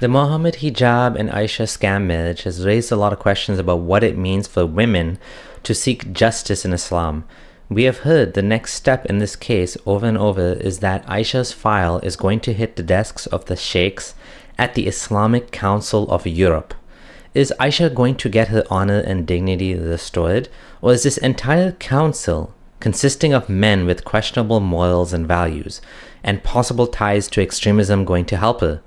The Mohammed hijab and Aisha scam marriage has raised a lot of questions about what it means for women to seek justice in Islam. We have heard the next step in this case over and over is that Aisha's file is going to hit the desks of the sheikhs at the Islamic Council of Europe. Is Aisha going to get her honor and dignity restored, or is this entire council, consisting of men with questionable morals and values and possible ties to extremism, going to help her?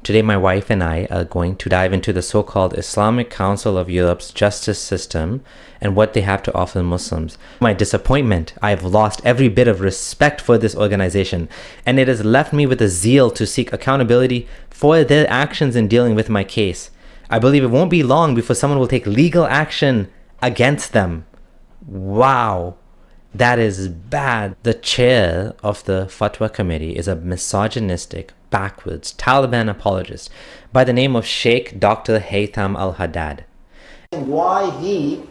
Today, my wife and I are going to dive into the so-called Islamic Council of Europe's justice system and what they have to offer Muslims. My disappointment, I've lost every bit of respect for this organization, and it has left me with a zeal to seek accountability for their actions in dealing with my case. I believe it won't be long before someone will take legal action against them. Wow. That is bad. The chair of the Fatwa Committee is a misogynistic, backwards Taliban apologist by the name of Sheikh Dr. Haytham al-Haddad. Why he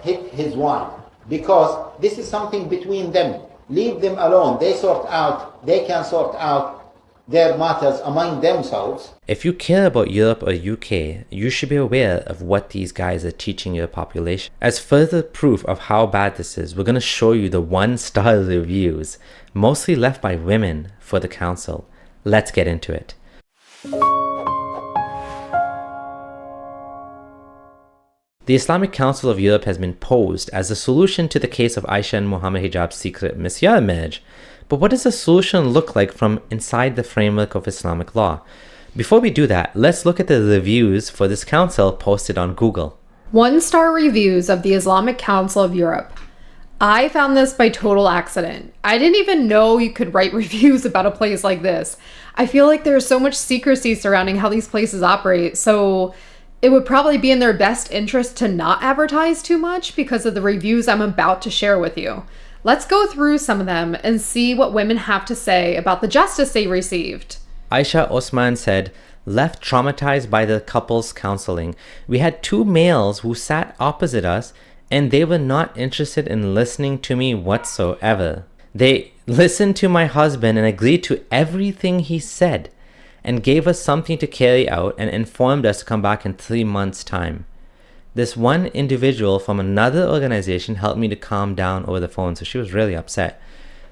hit his wife? Because this is something between them. Leave them alone. They can sort out their matters among themselves. If you care about Europe or UK, you should be aware of what these guys are teaching your population. As further proof of how bad this is, we're going to show you the one-star reviews, mostly left by women, for the council. Let's get into it. The Islamic Council of Europe has been posed as a solution to the case of Aisha and Muhammad Hijab's secret Misyar marriage. But what does the solution look like from inside the framework of Islamic law? Before we do that, let's look at the reviews for this council posted on Google. 1-star reviews of the Islamic Council of Europe. I found this by total accident. I didn't even know you could write reviews about a place like this. I feel like there's so much secrecy surrounding how these places operate, so it would probably be in their best interest to not advertise too much because of the reviews I'm about to share with you. Let's go through some of them and see what women have to say about the justice they received. Aisha Osman said, left traumatized by the couple's counseling. We had two males who sat opposite us and they were not interested in listening to me whatsoever. They listened to my husband and agreed to everything he said and gave us something to carry out and informed us to come back in 3 months' time. This one individual from another organization helped me to calm down over the phone, so she was really upset.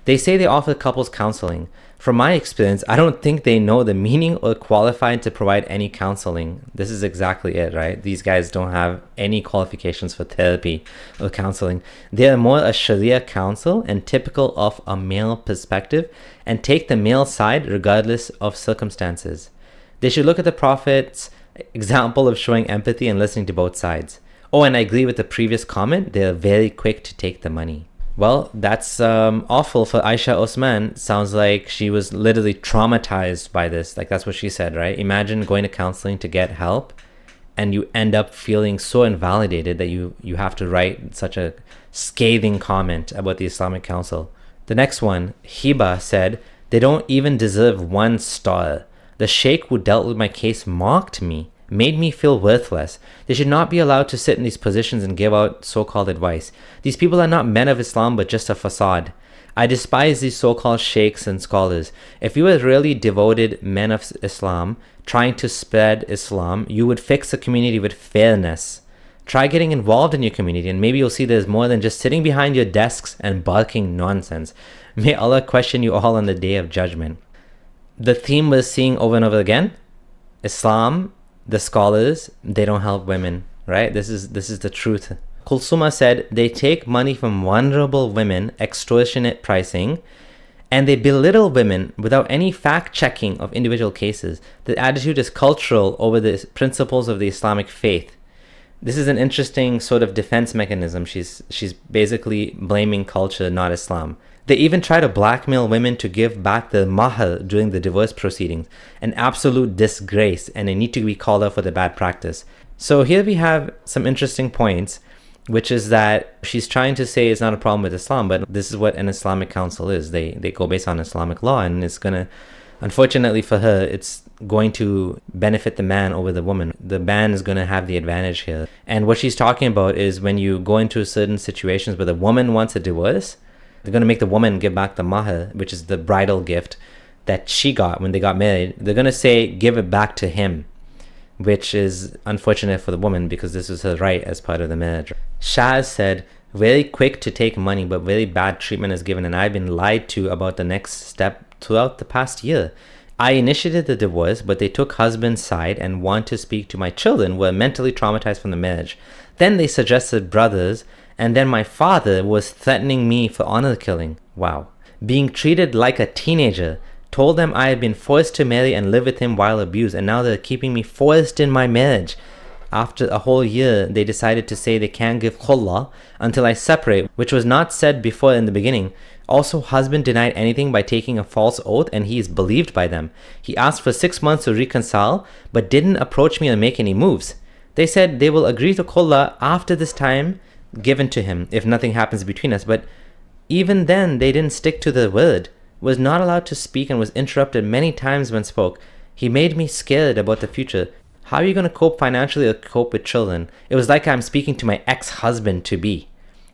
They say they offer couples counseling. From my experience, I don't think they know the meaning or qualified to provide any counseling. This is exactly it, right? These guys don't have any qualifications for therapy or counseling. They are more a Sharia counsel and typical of a male perspective and take the male side regardless of circumstances. They should look at the Prophet's example of showing empathy and listening to both sides. Oh, and I agree with the previous comment. They're very quick to take the money. Well, that's awful for Aisha Osman. Sounds like she was literally traumatized by this. Like, that's what she said, right? Imagine going to counseling to get help and you end up feeling so invalidated that you have to write such a scathing comment about the Islamic Council. The next one, Hiba, said, they don't even deserve 1 star. The sheikh who dealt with my case mocked me, made me feel worthless. They should not be allowed to sit in these positions and give out so-called advice. These people are not men of Islam, but just a facade. I despise these so-called sheikhs and scholars. If you were really devoted men of Islam, trying to spread Islam, you would fix the community with fairness. Try getting involved in your community, and maybe you'll see there's more than just sitting behind your desks and barking nonsense. May Allah question you all on the day of judgment. The theme we're seeing over and over again, Islam, the scholars, they don't help women, right? This is the truth. Kulsuma said, they take money from vulnerable women, extortionate pricing, and they belittle women without any fact-checking of individual cases. The attitude is cultural over the principles of the Islamic faith. This is an interesting sort of defense mechanism. She's basically blaming culture, not Islam. They even try to blackmail women to give back the mahar during the divorce proceedings. An absolute disgrace, and they need to be called out for the bad practice. So here we have some interesting points, which is that she's trying to say it's not a problem with Islam, but this is what an Islamic council is. They go based on Islamic law, and it's going to, unfortunately for her, it's going to benefit the man over the woman. The man is going to have the advantage here. And what she's talking about is when you go into certain situations where the woman wants a divorce, they're going to make the woman give back the mahar, which is the bridal gift. that she got when they got married, they're going to say, give it back to him, which is unfortunate for the woman because this was her right as part of the marriage. Shaz said, very quick to take money, but very bad treatment is given, and I've been lied to about the next step throughout the past year. I initiated the divorce, but they took husband's side and want to speak to my children who are mentally traumatized from the marriage. Then they suggested brothers, and then my father was threatening me for honor killing. Wow. Being treated like a teenager. Told them I had been forced to marry and live with him while abused, and now they're keeping me forced in my marriage. After a whole year, they decided to say they can't give khulla until I separate, which was not said before in the beginning. Also, husband denied anything by taking a false oath, and he is believed by them. He asked for 6 months to reconcile, but didn't approach me or make any moves. They said they will agree to khulla after this time given to him if nothing happens between us, but even then they didn't stick to their word. Was not allowed to speak and was interrupted many times when spoke. He made me scared about the future. How are you going to cope financially or cope with children? It was like I'm speaking to my ex-husband to be,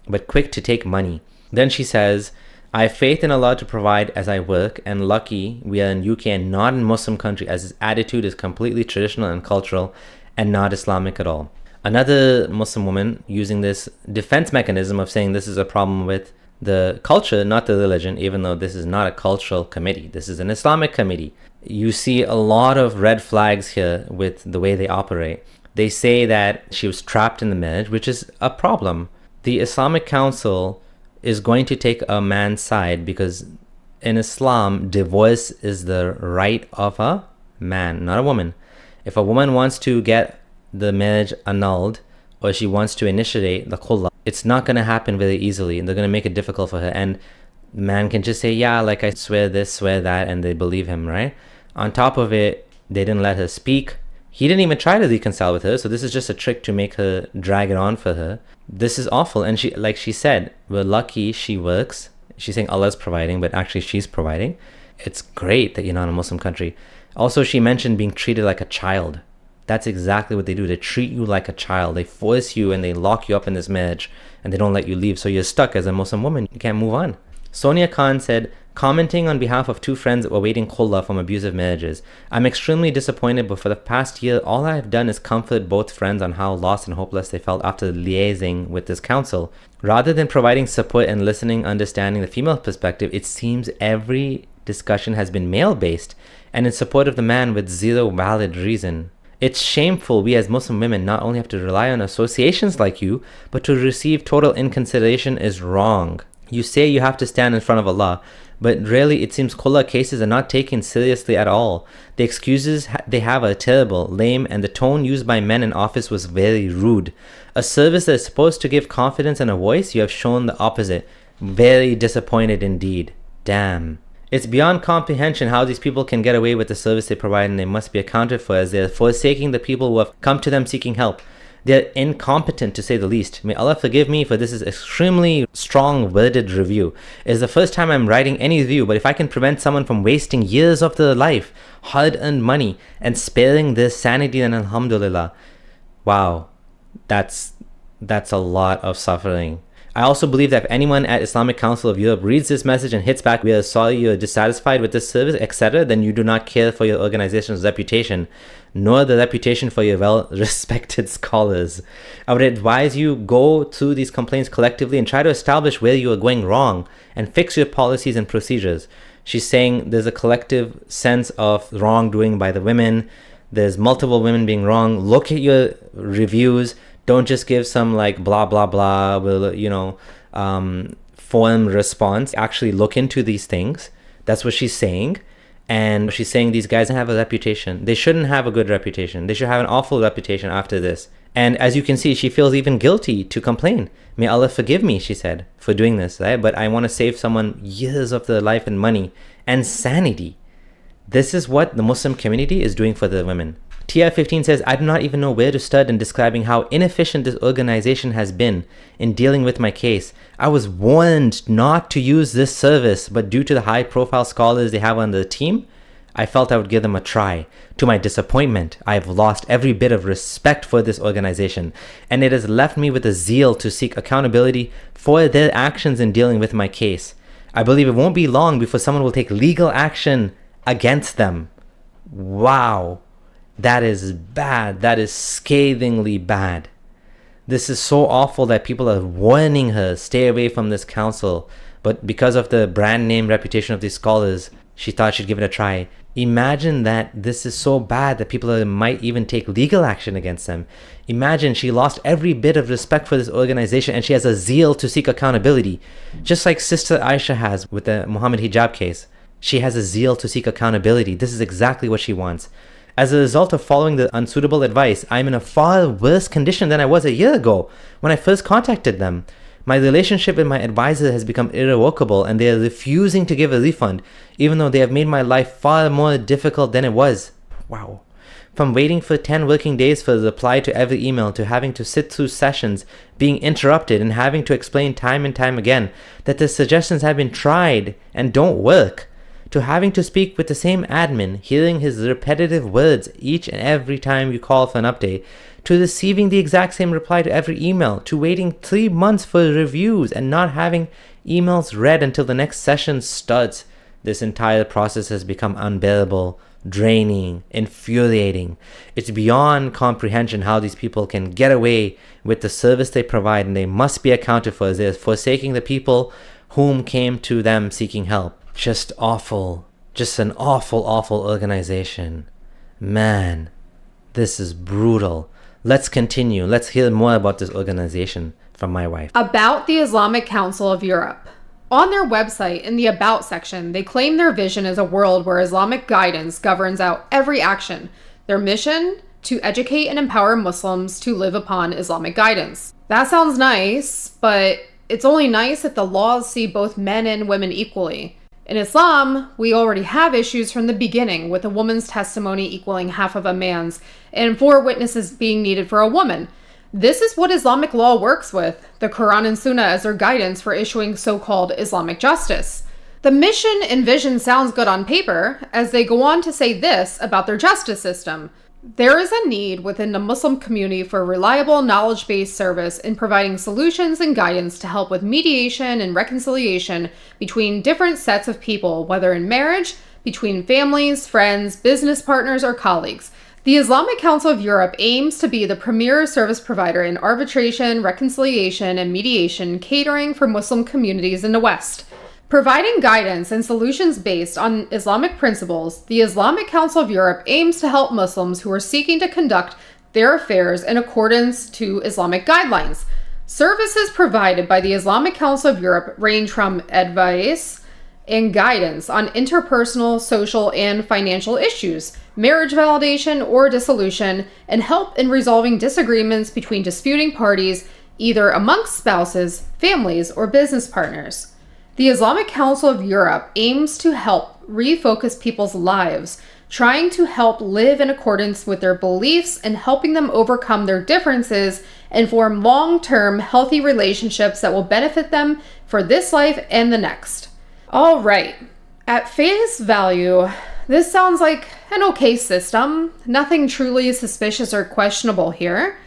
but quick to take money. Then she says, I have faith in Allah to provide as I work, and lucky we are in UK and not in Muslim country, as his attitude is completely traditional and cultural and not Islamic at all. Another Muslim woman using this defense mechanism of saying this is a problem with the culture, not the religion, even though this is not a cultural committee. This is an Islamic committee. You see a lot of red flags here with the way they operate. They say that she was trapped in the marriage, which is a problem. The Islamic Council is going to take a man's side because in Islam, divorce is the right of a man, not a woman. If a woman wants to get the marriage annulled or she wants to initiate the khulla, it's not going to happen very easily, and they're going to make it difficult for her. And the man can just say, yeah, like I swear this, swear that, and they believe him, right? On top of it, they didn't let her speak. He didn't even try to reconcile with her, so this is just a trick to make her drag it on for her. This is awful. And she, like she said, we're lucky she works. She's saying Allah's providing, but actually she's providing. It's great that you're not in a Muslim country. Also, she mentioned being treated like a child. That's exactly what they do. They treat you like a child. They force you and they lock you up in this marriage and they don't let you leave. So you're stuck as a Muslim woman. You can't move on. Sonia Khan said, commenting on behalf of 2 friends awaiting khulla from abusive marriages. I'm extremely disappointed, but for the past year, all I have done is comfort both friends on how lost and hopeless they felt after liaising with this council. Rather than providing support and listening, understanding the female perspective, it seems every discussion has been male-based and in support of the man with zero valid reason. It's shameful we as Muslim women not only have to rely on associations like you, but to receive total inconsideration is wrong. You say you have to stand in front of Allah, but really it seems khulla cases are not taken seriously at all. The excuses they have are terrible, lame, and the tone used by men in office was very rude. A service that is supposed to give confidence and a voice, you have shown the opposite. Very disappointed indeed. Damn. It's beyond comprehension how these people can get away with the service they provide, and they must be accounted for as they are forsaking the people who have come to them seeking help. They are incompetent to say the least. May Allah forgive me for this is extremely strong worded review. It is the first time I'm writing any review, but if I can prevent someone from wasting years of their life, hard-earned money, and sparing their sanity, then alhamdulillah. Wow, that's a lot of suffering. I also believe that if anyone at Islamic Council of Europe reads this message and hits back, we are sorry you're dissatisfied with this service, etc., then you do not care for your organization's reputation, nor the reputation for your well-respected scholars. I would advise you go through these complaints collectively and try to establish where you are going wrong and fix your policies and procedures. She's saying there's a collective sense of wrongdoing by the women. There's multiple women being wrong. Look at your reviews. Don't just give some like blah, blah, blah, form response. Actually look into these things. That's what she's saying. And she's saying these guys have a reputation. They shouldn't have a good reputation. They should have an awful reputation after this. And as you can see, she feels even guilty to complain. May Allah forgive me, she said, for doing this, right? But I want to save someone years of their life and money and sanity. This is what the Muslim community is doing for the women. TF15 says, I do not even know where to start in describing how inefficient this organization has been in dealing with my case. I was warned not to use this service, but due to the high-profile scholars they have on the team, I felt I would give them a try. To my disappointment, I have lost every bit of respect for this organization, and it has left me with a zeal to seek accountability for their actions in dealing with my case. I believe it won't be long before someone will take legal action against them. Wow. That is bad. That is scathingly bad. This is so awful that people are warning her, stay away from this council. But because of the brand name reputation of these scholars, she thought she'd give it a try. Imagine that this is so bad that people might even take legal action against them. Imagine she lost every bit of respect for this organization and she has a zeal to seek accountability. Just like Sister Aisha has with the Muhammad hijab case. She has a zeal to seek accountability. This is exactly what she wants. As a result of following the unsuitable advice, I'm in a far worse condition than I was a year ago when I first contacted them. My relationship with my advisor has become irrevocable and they are refusing to give a refund, even though they have made my life far more difficult than it was. Wow. From waiting for 10 working days for a reply to every email to having to sit through sessions, being interrupted and having to explain time and time again that the suggestions have been tried and don't work, to having to speak with the same admin, hearing his repetitive words each and every time you call for an update, to receiving the exact same reply to every email, to waiting 3 months for reviews and not having emails read until the next session starts. This entire process has become unbearable, draining, infuriating. It's beyond comprehension how these people can get away with the service they provide, and they must be accounted for as they're forsaking the people whom came to them seeking help. Just awful. Just an awful, awful organization. Man, this is brutal. Let's continue. Let's hear more about this organization from my wife. About the Islamic Council of Europe. On their website, in the About section, they claim their vision is a world where Islamic guidance governs out every action. Their mission? To educate and empower Muslims to live upon Islamic guidance. That sounds nice, but it's only nice if the laws see both men and women equally. In Islam, we already have issues from the beginning, with a woman's testimony equaling half of a man's, and 4 witnesses being needed for a woman. This is what Islamic law works with, the Quran and Sunnah as their guidance for issuing so-called Islamic justice. The mission and vision sounds good on paper, as they go on to say this about their justice system. There is a need within the Muslim community for reliable, knowledge-based service in providing solutions and guidance to help with mediation and reconciliation between different sets of people, whether in marriage, between families, friends, business partners, or colleagues. The Islamic Council of Europe aims to be the premier service provider in arbitration, reconciliation, and mediation, catering for Muslim communities in the West. Providing guidance and solutions based on Islamic principles, the Islamic Council of Europe aims to help Muslims who are seeking to conduct their affairs in accordance to Islamic guidelines. Services provided by the Islamic Council of Europe range from advice and guidance on interpersonal, social, and financial issues, marriage validation or dissolution, and help in resolving disagreements between disputing parties, either amongst spouses, families, or business partners. The Islamic Council of Europe aims to help refocus people's lives, trying to help live in accordance with their beliefs and helping them overcome their differences and form long-term healthy relationships that will benefit them for this life and the next. All right, at face value, this sounds like an okay system. Nothing truly suspicious or questionable here.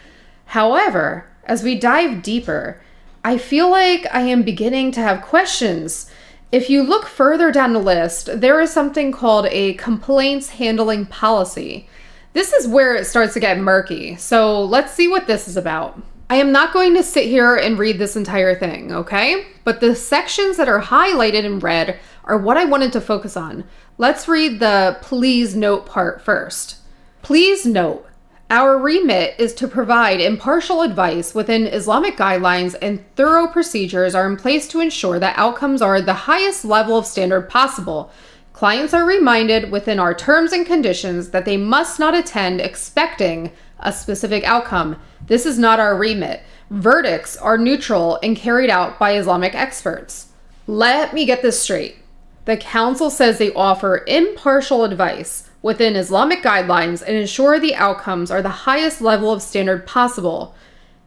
However, as we dive deeper, I feel like I am beginning to have questions. If you look further down the list, there is something called a complaints handling policy. This is where it starts to get murky, so let's see what this is about. I am not going to sit here and read this entire thing, okay? But the sections that are highlighted in red are what I wanted to focus on. Let's read the please note part first. Please note, our remit is to provide impartial advice within Islamic guidelines, and thorough procedures are in place to ensure that outcomes are the highest level of standard possible. Clients are reminded within our terms and conditions that they must not attend expecting a specific outcome. This is not our remit. Verdicts are neutral and carried out by Islamic experts. Let me get this straight. The council says they offer impartial advice within Islamic guidelines and ensure the outcomes are the highest level of standard possible.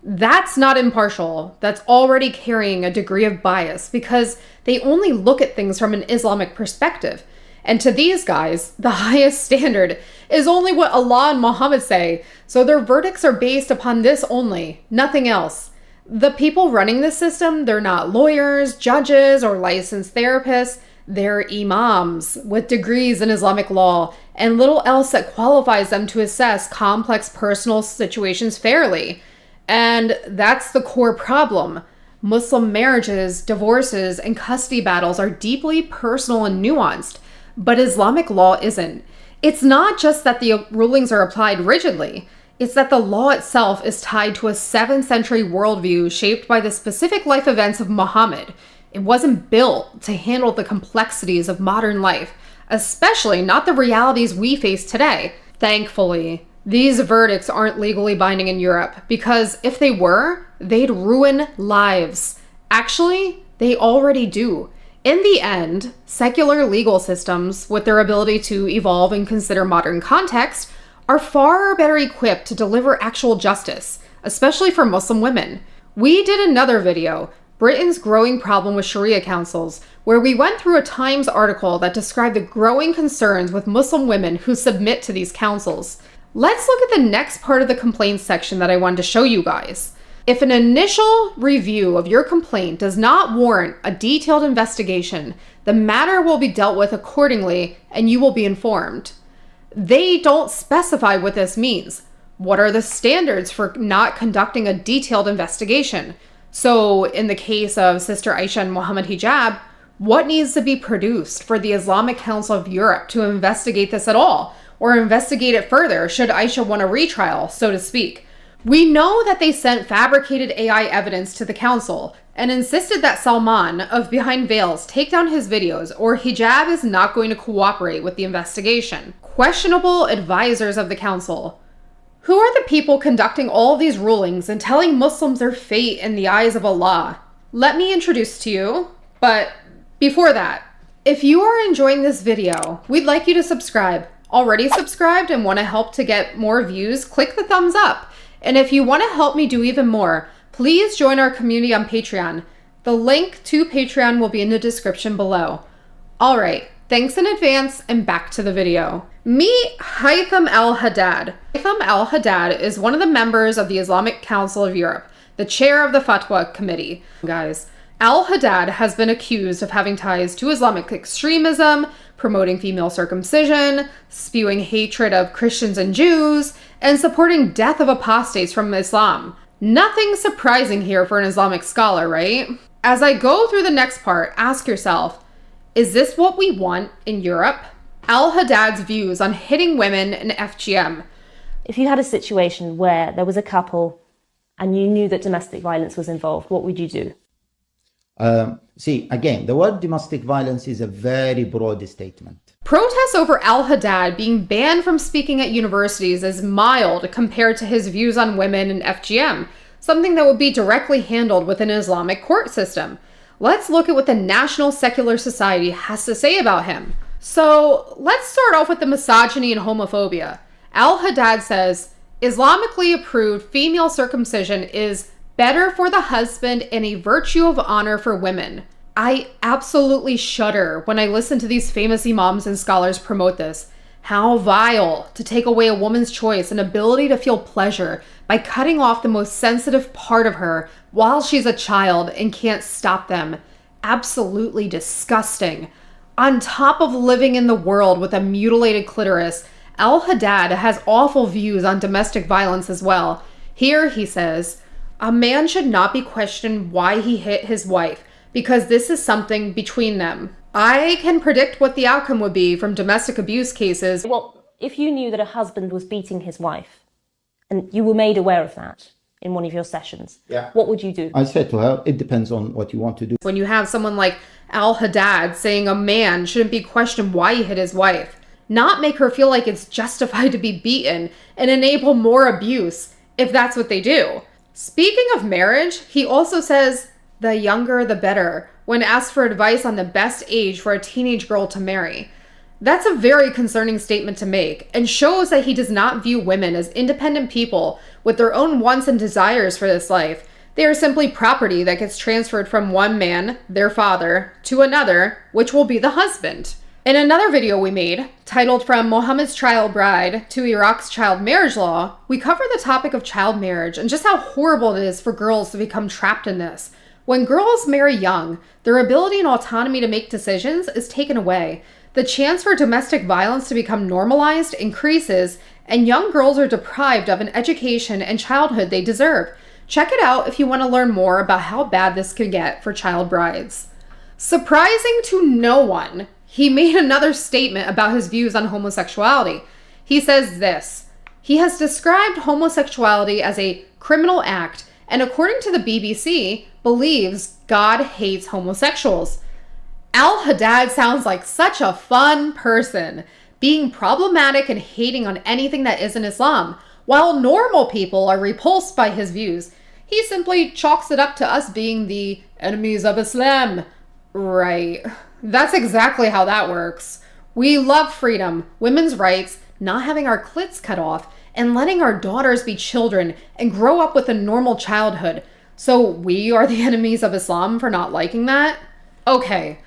That's not impartial. That's already carrying a degree of bias because they only look at things from an Islamic perspective. And to these guys, the highest standard is only what Allah and Muhammad say, so their verdicts are based upon this only, nothing else. The people running this system, they're not lawyers, judges, or licensed therapists. They're imams with degrees in Islamic law and little else that qualifies them to assess complex personal situations fairly. And that's the core problem. Muslim marriages, divorces, and custody battles are deeply personal and nuanced, but Islamic law isn't. It's not just that the rulings are applied rigidly. It's that the law itself is tied to a 7th century worldview shaped by the specific life events of Muhammad. It wasn't built to handle the complexities of modern life, especially not the realities we face today. Thankfully, these verdicts aren't legally binding in Europe, because if they were, they'd ruin lives. Actually, they already do. In the end, secular legal systems, with their ability to evolve and consider modern context, are far better equipped to deliver actual justice, especially for Muslim women. We did another video, Britain's growing problem with Sharia councils, where we went through a Times article that described the growing concerns with Muslim women who submit to these councils. Let's look at the next part of the complaints section that I wanted to show you guys. If an initial review of your complaint does not warrant a detailed investigation, the matter will be dealt with accordingly and you will be informed. They don't specify what this means. What are the standards for not conducting a detailed investigation? So in the case of Sister Aisha and Muhammad Hijab, what needs to be produced for the Islamic Council of Europe to investigate this at all? Or investigate it further should Aisha want a retrial, so to speak? We know that they sent fabricated AI evidence to the council and insisted that Salman of Behind Veils take down his videos or Hijab is not going to cooperate with the investigation. Questionable advisors of the council. Who are the people conducting all of these rulings and telling Muslims their fate in the eyes of Allah? Let me introduce to you, but before that, if you are enjoying this video, we'd like you to subscribe. Already subscribed and want to help to get more views, click the thumbs up. And if you want to help me do even more, please join our community on Patreon. The link to Patreon will be in the description below. All right, thanks in advance and back to the video. Meet Haytham al-Haddad. Haytham al-Haddad is one of the members of the Islamic Council of Europe, the chair of the Fatwa Committee. Guys, al-Haddad has been accused of having ties to Islamic extremism, promoting female circumcision, spewing hatred of Christians and Jews, and supporting death of apostates from Islam. Nothing surprising here for an Islamic scholar, right? As I go through the next part, ask yourself, is this what we want in Europe? Al-Haddad's views on hitting women in FGM. If you had a situation where there was a couple and you knew that domestic violence was involved, what would you do? See, again, the word domestic violence is a very broad statement. Protests over al-Haddad being banned from speaking at universities is mild compared to his views on women and FGM, something that would be directly handled with an Islamic court system. Let's look at what the National Secular Society has to say about him. So let's start off with the misogyny and homophobia. Al-Haddad says, Islamically approved female circumcision is better for the husband and a virtue of honor for women. I absolutely shudder when I listen to these famous imams and scholars promote this. How vile to take away a woman's choice and ability to feel pleasure by cutting off the most sensitive part of her while she's a child and can't stop them. Absolutely disgusting. On top of living in the world with a mutilated clitoris, Al-Haddad has awful views on domestic violence as well. Here he says, a man should not be questioned why he hit his wife, because this is something between them. I can predict what the outcome would be from domestic abuse cases. Well, if you knew that a husband was beating his wife and you were made aware of that in one of your sessions, what would you do? I said to her, it depends on what you want to do. When you have someone like Al-Haddad saying a man shouldn't be questioned why he hit his wife, not make her feel like it's justified to be beaten and enable more abuse if that's what they do. Speaking of marriage, he also says, the younger the better, when asked for advice on the best age for a teenage girl to marry. That's a very concerning statement to make, and shows that he does not view women as independent people with their own wants and desires for this life. They are simply property that gets transferred from one man, their father, to another, which will be the husband. In another video we made, titled From Muhammad's Child Bride to Iraq's Child Marriage Law, we cover the topic of child marriage and just how horrible it is for girls to become trapped in this. When girls marry young, their ability and autonomy to make decisions is taken away. The chance for domestic violence to become normalized increases, and young girls are deprived of an education and childhood they deserve. Check it out if you want to learn more about how bad this could get for child brides. Surprising to no one, he made another statement about his views on homosexuality. He says this: he has described homosexuality as a criminal act, and according to the BBC, believes God hates homosexuals. Al-Haddad sounds like such a fun person, being problematic and hating on anything that isn't Islam. While normal people are repulsed by his views, he simply chalks it up to us being the enemies of Islam. Right. That's exactly how that works. We love freedom, women's rights, not having our clits cut off, and letting our daughters be children and grow up with a normal childhood. So we are the enemies of Islam for not liking that? Okay,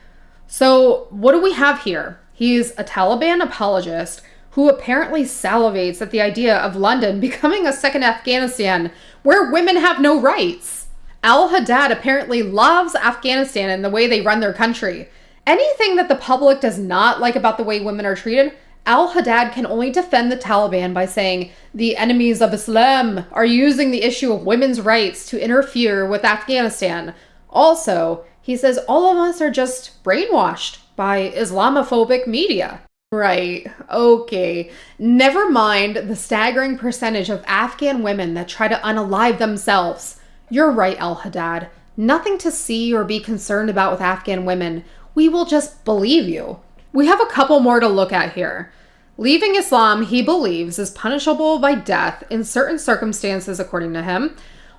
so what do we have here? He's a Taliban apologist who apparently salivates at the idea of London becoming a second Afghanistan where women have no rights. Al-Haddad apparently loves Afghanistan and the way they run their country. Anything that the public does not like about the way women are treated, Al-Haddad can only defend the Taliban by saying the enemies of Islam are using the issue of women's rights to interfere with Afghanistan. Also, he says all of us are just brainwashed by Islamophobic media. Right, okay. Never mind the staggering percentage of Afghan women that try to unalive themselves. You're right, Al-Haddad. Nothing to see or be concerned about with Afghan women. We will just believe you. We have a couple more to look at here. Leaving Islam, he believes, is punishable by death in certain circumstances, according to him.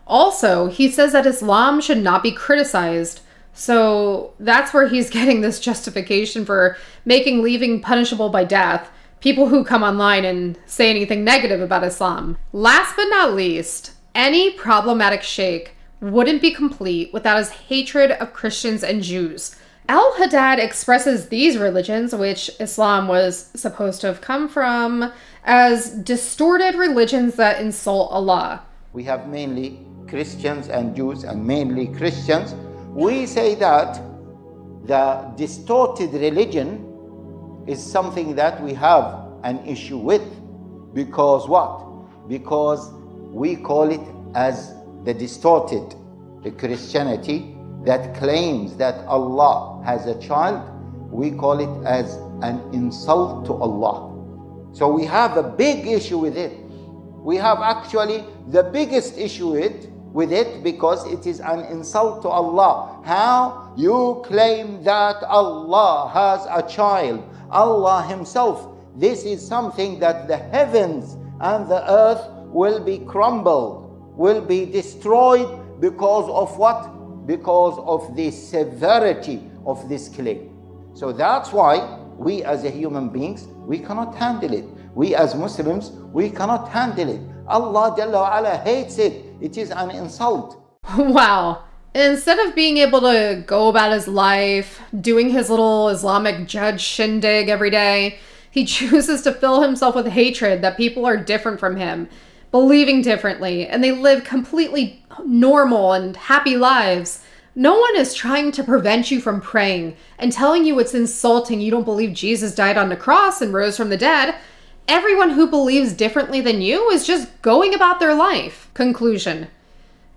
Also, he says that Islam should not be criticized. So that's where he's getting this justification for making leaving punishable by death. People who come online and say anything negative about Islam. Last but not least, any problematic sheikh wouldn't be complete without his hatred of Christians and Jews. Al-Haddad expresses these religions, which Islam was supposed to have come from, as distorted religions that insult Allah. We have mainly Christians and Jews, and mainly Christians. We say that the distorted religion is something that we have an issue with. Because what? Because we call it as the distorted Christianity that claims that Allah has a child. We call it as an insult to Allah. So we have a big issue with it. We have actually the biggest issue with it because it is an insult to Allah. How you claim that Allah has a child, Allah himself. This is something that the heavens and the earth will be crumbled, will be destroyed because of what? Because of the severity of this claim. So that's why we as human beings, we cannot handle it. We as Muslims, we cannot handle it. Allah Jalla wa Ala hates it. It is an insult. Wow. Instead of being able to go about his life, doing his little Islamic judge shindig every day, he chooses to fill himself with hatred that people are different from him, believing differently, and they live completely normal and happy lives. No one is trying to prevent you from praying and telling you it's insulting you don't believe Jesus died on the cross and rose from the dead. Everyone who believes differently than you is just going about their life. Conclusion.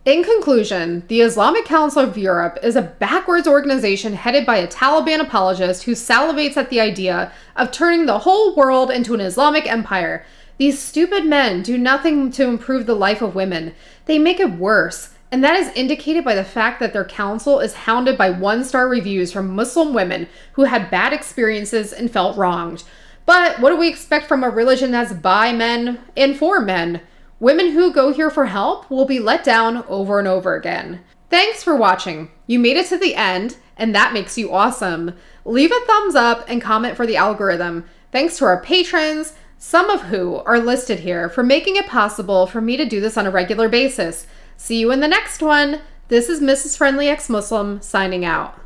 In conclusion, the Islamic Council of Europe is a backwards organization headed by a Taliban apologist who salivates at the idea of turning the whole world into an Islamic empire. These stupid men do nothing to improve the life of women. They make it worse, and that is indicated by the fact that their council is hounded by one-star reviews from Muslim women who had bad experiences and felt wronged. But what do we expect from a religion that's by men and for men? Women who go here for help will be let down over and over again. Thanks for watching. You made it to the end, and that makes you awesome. Leave a thumbs up and comment for the algorithm. Thanks to our patrons, some of who are listed here, for making it possible for me to do this on a regular basis. See you in the next one. This is Mrs. Friendly Ex-Muslim signing out.